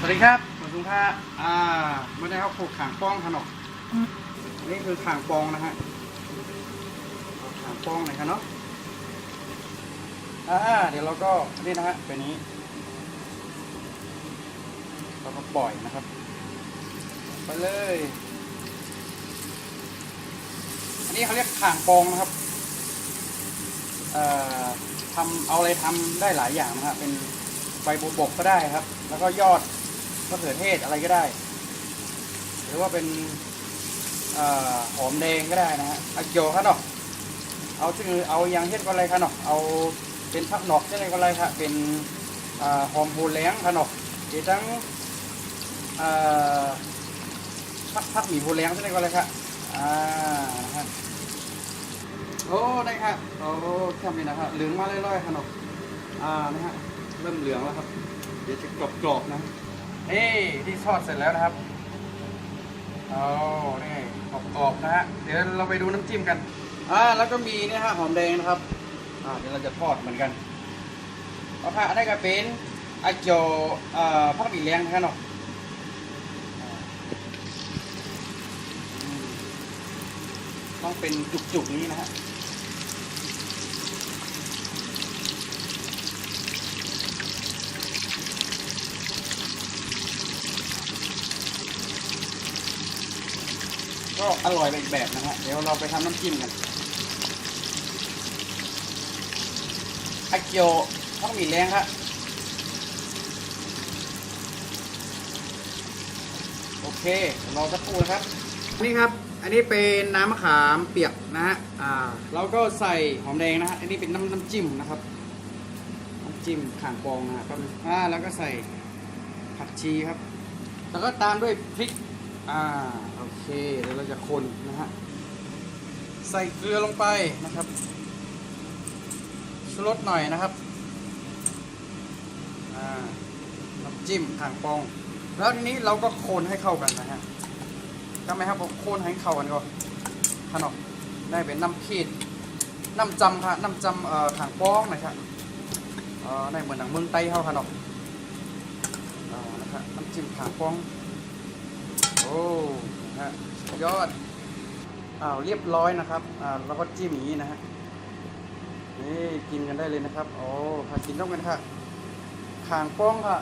สวัสดีครับผมสุภาพไม่ได้เข้าผูกขางป้องขนมนี่คือขางปองนะฮะขางป้องหน่อยครับเนาะเดี๋ยวเราก็นี่นะฮะเป็นนี้เราก็ปล่อยนะครับไปเลยอันนี้เขาเรียกขางปองนะครับทำเอาอะไรทำได้หลายอย่างนะครับเป็นใบบัวบกก็ได้ครับแล้วก็ยอดมะเขือเทศอะไรก็ได้หรือว่าเป็นหอมแดงก็ได้นะฮะอาเกียวครับเนาะเอาอย่างเช่นก็อะไรครับเนาะเอาเป็นผักหนอกเช่นก็อะไรครับเป็นหอมโหแล้งครับเนาะเดี๋ยวทั้งผักหมี่โหแล้งเช่นก็อะไรครับโอ้ได้ครับโอ้ทำนี่นะครับเหลืองมาเรื่อยๆครับเนาะนะฮะเริ่มเหลืองแล้วครับเดี๋ยวจะกรอบๆนะที่ทอดเสร็จแล้วนะครับนี่กรอบๆนะฮะเดี๋ยวเราไปดูน้ำจิ้มกันแล้วก็มีนี่ฮะหอมแดงนะครับเดี๋ยวเราจะทอดเหมือนกันเอาผ้าได้ก็เป็นอาเจียวผักหมี่แรงนะครับเนาะต้องเป็นจุกๆนี้นะฮะก็อร่อยไปอีกแบบนะฮะเดี๋ยวเราไปทำน้ำจิ้มกันอาเกียวผักหมี่แรงครับโอเคเราจะพูดนะครับนี่ครับอันนี้เป็นน้ำมะขามเปียกนะฮะเราก็ใส่หอมแดงนะฮะอันนี้เป็นน้ำจิ้มนะครับน้ำจิ้มข่างปองนะฮะแล้วก็ใส่ผักชีครับแล้วก็ตามด้วยพริกโอเคเดี๋ยวเราจะคนนะฮะใส่เกลือลงไปนะครับชูรสหน่อยนะครับน้ำจิ้มข่างปองแล้วทีนี้เราก็คนให้เข้ากันนะฮะทำไมครับผมโคนให้เข้ากันก่อนขนมได้เป็นน้ำขีดน้ำจำค่ะน้ำจำข่างปองนะครับได้เหมือนหนังเมืองไต้เข้าขนมนะครับน้ำจิ้มข่างปองโอ้ฮะยอดเรียบร้อยนะครับแล้วก็จิ้มอย่างนี้นะฮะนี่กินกันได้เลยนะครับโอ้ค่ะกินต้องกันค่ะข่างปองค่ะ